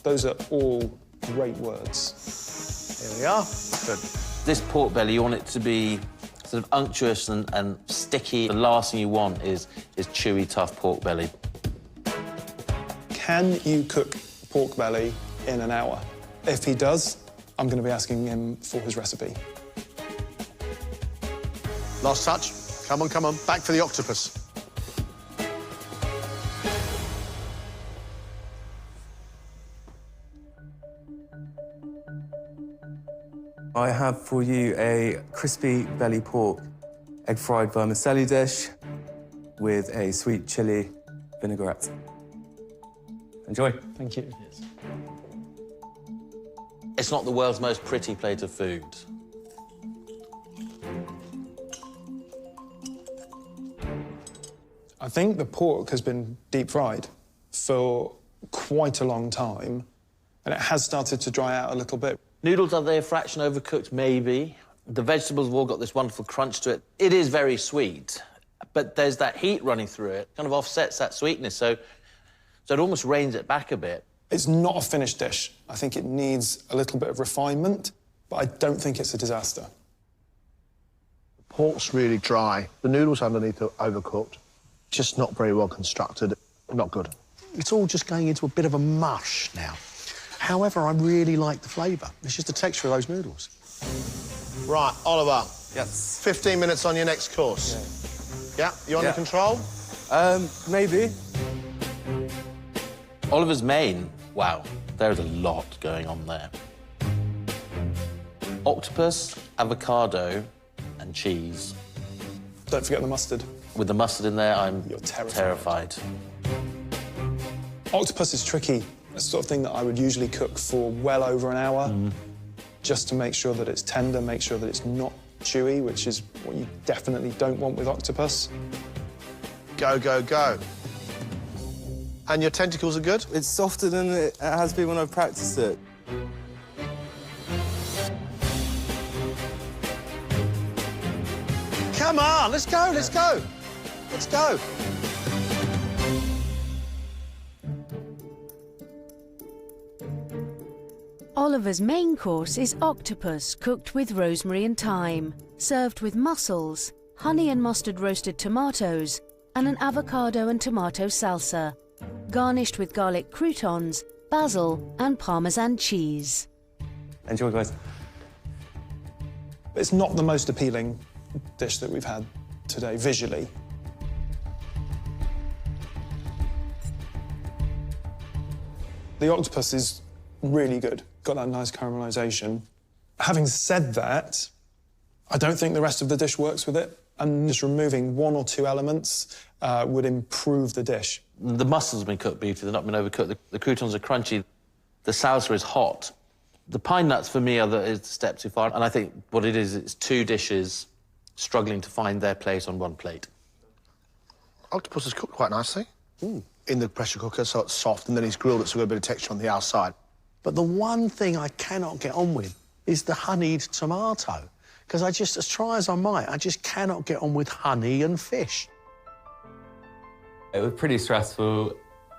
Those are all great words. Here we are. Good. This pork belly, you want it to be sort of unctuous and sticky. The last thing you want is chewy, tough pork belly. Can you cook pork belly in an hour? If he does, I'm going to be asking him for his recipe. Last touch. Come on, come on. Back for the octopus. I have for you a crispy belly pork egg fried vermicelli dish with a sweet chili vinaigrette. Enjoy. Thank you. It's not the world's most pretty plate of food. I think the pork has been deep fried for quite a long time, and it has started to dry out a little bit. Noodles, are they a fraction overcooked? Maybe. The vegetables have all got this wonderful crunch to it. It is very sweet, but there's that heat running through it, kind of offsets that sweetness, so it almost reins it back a bit. It's not a finished dish. I think it needs a little bit of refinement, but I don't think it's a disaster. The pork's really dry. The noodles underneath are overcooked. Just not very well constructed. Not good. It's all just going into a bit of a mush now. However, I really like the flavour. It's just the texture of those noodles. Right, Oliver. Yes. 15 minutes on your next course. Yeah, you under control? Maybe. Oliver's main, wow, there's a lot going on there. Octopus, avocado, and cheese. Don't forget the mustard. With the mustard in there, I'm You're terrified. Octopus is tricky. It's the sort of thing that I would usually cook for well over an hour, just to make sure that it's tender, make sure that it's not chewy, which is what you definitely don't want with octopus. Go, go, go. And your tentacles are good? It's softer than it has been when I've practiced it. Come on, let's go, let's go. Let's go. Oliver's main course is octopus cooked with rosemary and thyme, served with mussels, honey and mustard roasted tomatoes, and an avocado and tomato salsa, garnished with garlic croutons, basil, and Parmesan cheese. Enjoy, guys. It's not the most appealing dish that we've had today, visually. The octopus is really good. Got that nice caramelisation. Having said that, I don't think the rest of the dish works with it, and just removing one or two elements would improve the dish. The mussels have been cooked beautifully, they've not been overcooked. The croutons are crunchy. The salsa is hot. The pine nuts, for me, is a step too far, and I think what it is, it's two dishes struggling to find their place on one plate. Octopus is cooked quite nicely in the pressure cooker, so it's soft, and then it's grilled, so it's got a bit of texture on the outside. But the one thing I cannot get on with is the honeyed tomato. Because I just, as try as I might, I just cannot get on with honey and fish. It was pretty stressful.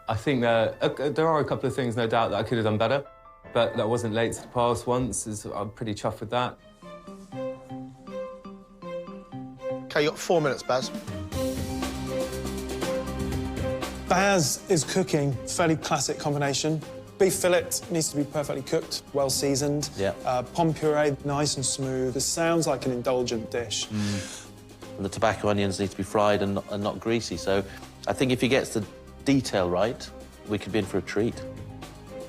I think that there are a couple of things, no doubt, that I could have done better, but that wasn't late to the pass once. I'm pretty chuffed with that. OK, you got 4 minutes, Baz. Baz is cooking fairly classic combination. Beef fillet needs to be perfectly cooked, well seasoned. Yeah. Pomme puree, nice and smooth. This sounds like an indulgent dish. And the tobacco onions need to be fried and not greasy. So I think if he gets the detail right, we could be in for a treat.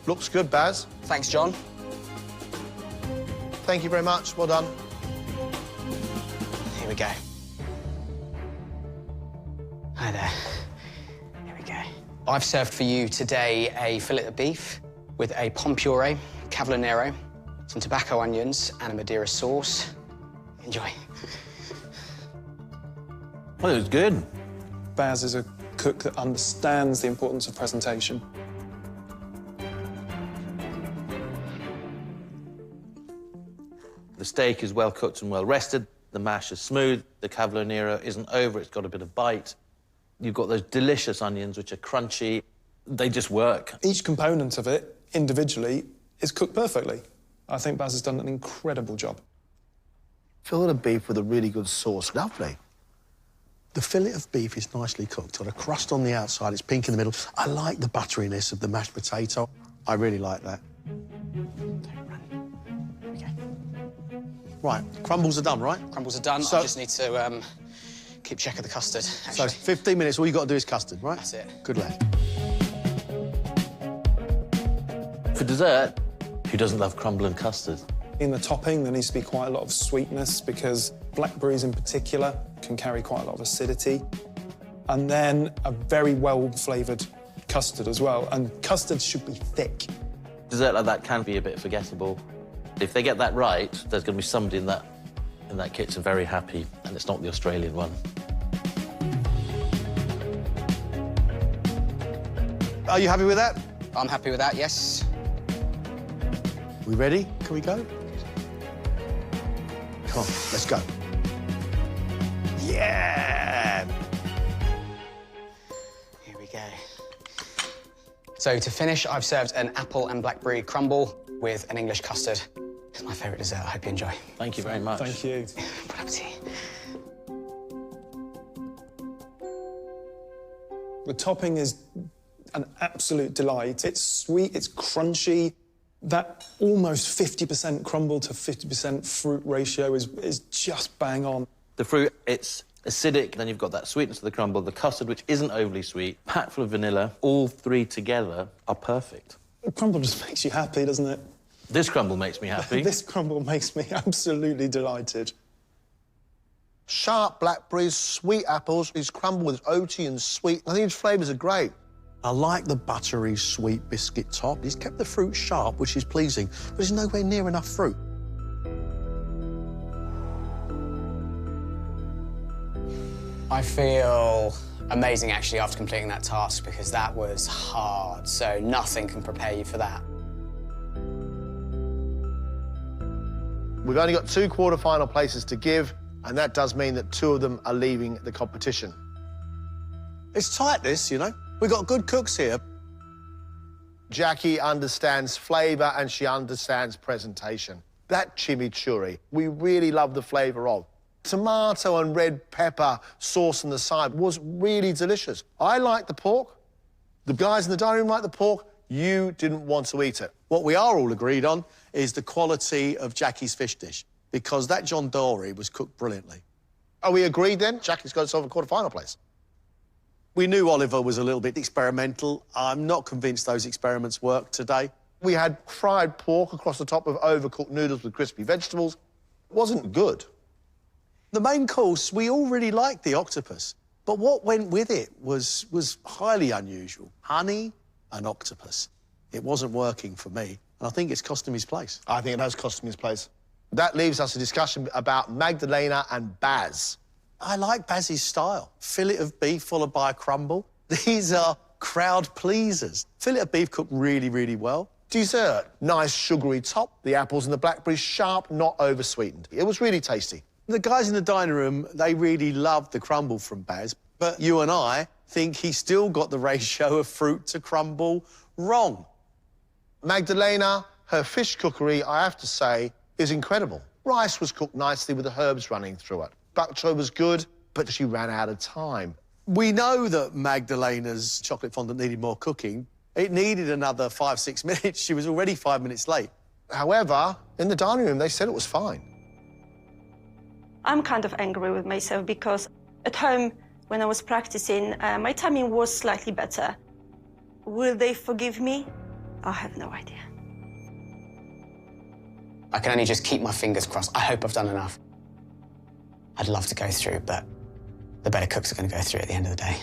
Looks good, Baz. Thanks, John. Thank you very much. Well done. Here we go. Hi there. Here we go. I've served for you today a fillet of beef with a pomme puree, cavolo nero, some tobacco onions, and a Madeira sauce. Enjoy. Well, it was good. Baz is a cook that understands the importance of presentation. The steak is well cooked and well rested. The mash is smooth. The cavolo nero isn't over. It's got a bit of bite. You've got those delicious onions, which are crunchy. They just work. Each component of it, individually, is cooked perfectly. I think Baz has done an incredible job. Fillet of beef with a really good sauce. Lovely. The fillet of beef is nicely cooked. Got a crust on the outside, it's pink in the middle. I like the butteriness of the mashed potato. I really like that. Right, crumbles are done, right? Crumbles are done. So- I just need to keep check of the custard, So actually. 15 minutes, all you got to do is custard, right? That's it. Good lad. For dessert, who doesn't love crumble and custard? In the topping, there needs to be quite a lot of sweetness because blackberries in particular can carry quite a lot of acidity. And then a very well-flavoured custard as well. And custard should be thick. Dessert like that can be a bit forgettable. If they get that right, there's going to be somebody in that kitchen very happy, and it's not the Australian one. Are you happy with that? I'm happy with that, yes. We ready? Can we go? Come on, let's go. Yeah! Here we go. So to finish, I've served an apple and blackberry crumble with an English custard. It's my favourite dessert. I hope you enjoy. Thank you very much. Thank you. Bon appetit. The topping is an absolute delight. It's sweet, it's crunchy. That almost 50% crumble to 50% fruit ratio is just bang on. The fruit, it's acidic, then you've got that sweetness of the crumble, the custard, which isn't overly sweet, packed full of vanilla. All three together are perfect. The crumble just makes you happy, doesn't it? This crumble makes me happy. This crumble makes me absolutely delighted. Sharp blackberries, sweet apples. These crumble with oaty and sweet. I think these flavours are great. I like the buttery, sweet biscuit top. He's kept the fruit sharp, which is pleasing, but there's nowhere near enough fruit. I feel amazing, actually, after completing that task, because that was hard, so nothing can prepare you for that. We've only got 2 quarter-final places to give, and that does mean that 2 of them are leaving the competition. It's tight, this, you know. We've got good cooks here. Jackie understands flavour and she understands presentation. That chimichurri, we really love the flavour of. Tomato and red pepper sauce on the side was really delicious. I like the pork. The guys in the dining room like the pork. You didn't want to eat it. What we are all agreed on is the quality of Jackie's fish dish, because that John Dory was cooked brilliantly. Are we agreed then? Jackie's got herself a quarter-final place. We knew Oliver was a little bit experimental. I'm not convinced those experiments worked today. We had fried pork across the top of overcooked noodles with crispy vegetables. It wasn't good. The main course, we all really liked the octopus, but what went with it was highly unusual. Honey and octopus. It wasn't working for me, and I think it's cost him his place. I think it has cost him his place. That leaves us a discussion about Magdalena and Baz. I like Baz's style. Fillet of beef followed by a crumble. These are crowd pleasers. Fillet of beef cooked really, really well. Dessert, nice sugary top. The apples and the blackberries sharp, not over-sweetened. It was really tasty. The guys in the dining room, they really loved the crumble from Baz, but you and I think he still got the ratio of fruit to crumble wrong. Magdalena, her fish cookery, I have to say, is incredible. Rice was cooked nicely with the herbs running through it. Bak choy was good, but she ran out of time. We know that Magdalena's chocolate fondant needed more cooking. It needed another 5-6 minutes. She was already 5 minutes late. However, in the dining room, they said it was fine. I'm kind of angry with myself because at home, when I was practicing, my timing was slightly better. Will they forgive me? I have no idea. I can only just keep my fingers crossed. I hope I've done enough. I'd love to go through, but the better cooks are going to go through at the end of the day.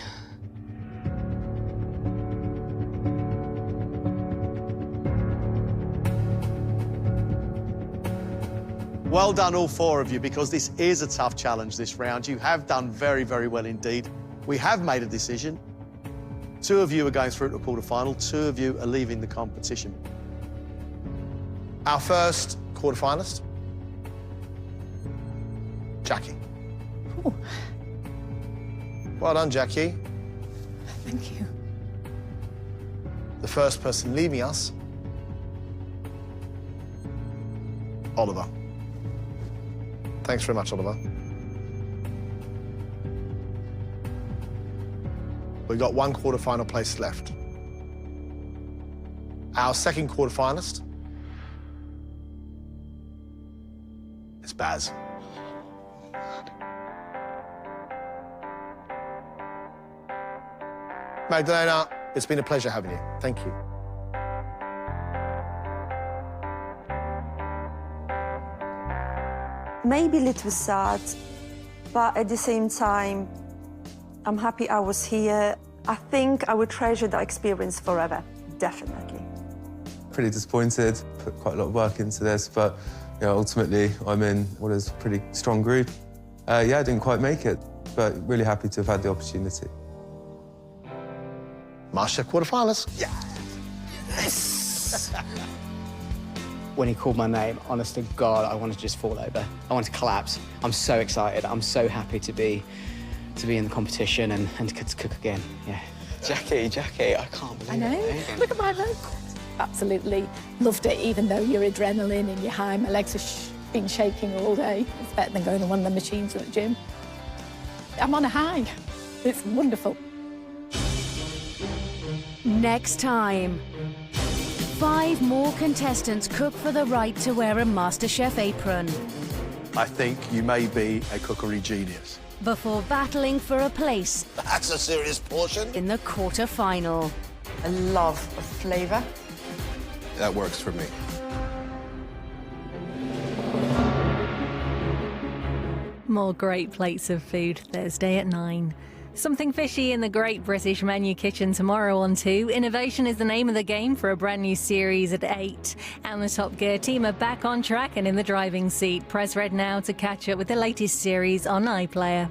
Well done, all 4 of you, because this is a tough challenge this round. You have done very, very well indeed. We have made a decision. 2 of you are going through to the quarter-final. 2 of you are leaving the competition. Our first quarter-finalist, Jackie. Ooh. Well done, Jackie. Thank you. The first person leaving us, Oliver. Thanks very much, Oliver. We've got 1 quarter-final place left. Our second quarter-finalist is Baz. Magdalena, it's been a pleasure having you. Thank you. Maybe a little sad, but at the same time, I'm happy I was here. I think I will treasure that experience forever, definitely. Pretty disappointed, put quite a lot of work into this, but ultimately I'm in what is a pretty strong group. Yeah, I didn't quite make it, but really happy to have had the opportunity. MasterChef quarterfinals. Yeah. Yes! When he called my name, honest to God, I wanted to just fall over. I wanted to collapse. I'm so excited. I'm so happy to be in the competition and to cook again. Yeah. Jackie, I can't believe it. I know. It. Look at my legs. Absolutely loved it, even though you're adrenaline and you're high. My legs have been shaking all day. It's better than going on one of the machines at the gym. I'm on a high. It's wonderful. Next time, 5 more contestants cook for the right to wear a MasterChef apron. I think you may be a cookery genius. Before battling for a place. That's a serious portion. In the quarter-final. A love of flavour. That works for me. More great plates of food Thursday at 9. Something fishy in the Great British Menu Kitchen tomorrow on 2. Innovation is the name of the game for a brand new series at 8. And the Top Gear team are back on track and in the driving seat. Press red now to catch up with the latest series on iPlayer.